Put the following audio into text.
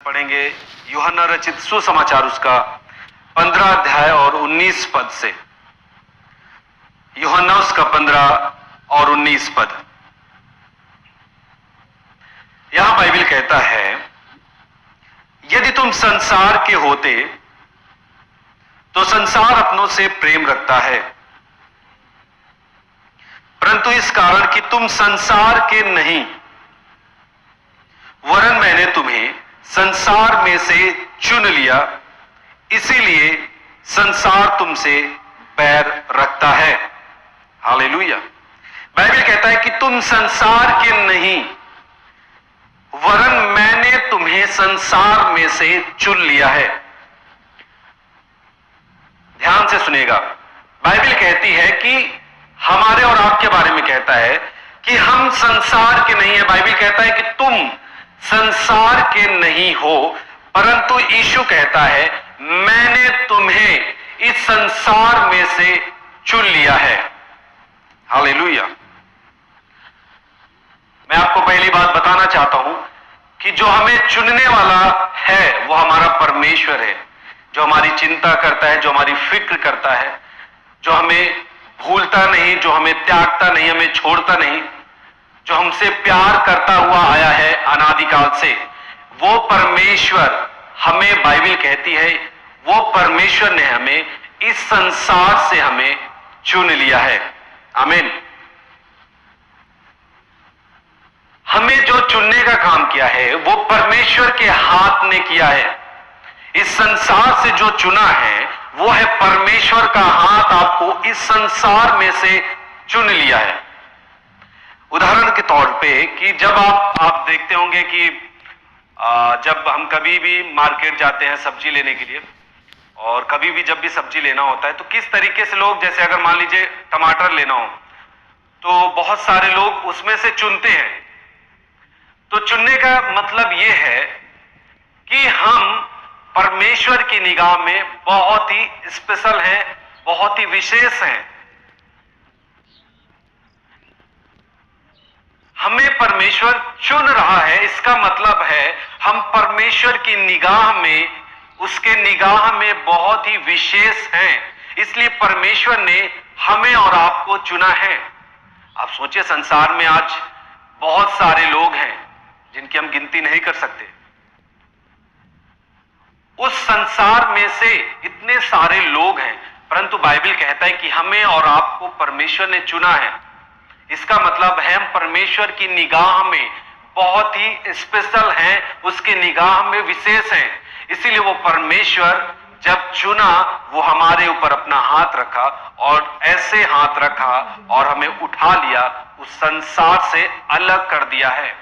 पढ़ेंगे यूहन्ना रचित सुसमाचार उसका 15 अध्याय और 19 पद से। यूहन्ना उसका 15 और 19 पद। यहां बाइबल कहता है, यदि तुम संसार के होते तो संसार अपनों से प्रेम रखता है, परंतु इस कारण कि तुम संसार के नहीं वरन मैंने तुम्हें संसार में से चुन लिया, इसीलिए संसार तुमसे बैर रखता है। हालेलुया। बाइबल कहता है कि तुम संसार के नहीं वरन मैंने तुम्हें संसार में से चुन लिया है। ध्यान से सुनिएगा, बाइबल कहती है कि हमारे और आपके बारे में कहता है कि हम संसार के नहीं है। बाइबल कहता है कि तुम संसार के नहीं हो, परंतु यीशु कहता है मैंने तुम्हें इस संसार में से चुन लिया है। हालेलुया। मैं आपको पहली बात बताना चाहता हूं कि जो हमें चुनने वाला है वो हमारा परमेश्वर है, जो हमारी चिंता करता है, जो हमारी फिक्र करता है, जो हमें भूलता नहीं, जो हमें त्यागता नहीं, हमें छोड़ता नहीं, जो हमसे प्यार करता हुआ आया है अनादिकाल से, वो परमेश्वर हमें, बाइबल कहती है, वो परमेश्वर ने हमें इस संसार से हमें चुन लिया है। आमीन। हमें जो चुनने का काम किया है वो परमेश्वर के हाथ ने किया है। इस संसार से जो चुना है वो है परमेश्वर का हाथ, आपको इस संसार में से चुन लिया है। उदाहरण के तौर पे कि जब आप देखते होंगे कि जब हम कभी भी मार्केट जाते हैं सब्जी लेने के लिए, और कभी भी जब भी सब्जी लेना होता है तो किस तरीके से लोग, जैसे अगर मान लीजिए टमाटर लेना हो तो बहुत सारे लोग उसमें से चुनते हैं। तो चुनने का मतलब यह है कि हम परमेश्वर की निगाह में बहुत ही स्पेशल हैं, बहुत ही विशेष हैं। हमें परमेश्वर चुन रहा है, इसका मतलब है हम परमेश्वर की निगाह में, उसके निगाह में बहुत ही विशेष हैं। इसलिए परमेश्वर ने हमें और आपको चुना है। आप सोचिए, संसार में आज बहुत सारे लोग हैं जिनकी हम गिनती नहीं कर सकते। उस संसार में से इतने सारे लोग हैं, परंतु बाइबल कहता है कि हमें और आपको परमेश्वर ने चुना है। इसका मतलब है हम परमेश्वर की निगाह में बहुत ही स्पेशल हैं, उसकी निगाह में विशेष हैं। इसीलिए वो परमेश्वर जब चुना वो हमारे ऊपर अपना हाथ रखा, और ऐसे हाथ रखा और हमें उठा लिया, उस संसार से अलग कर दिया है।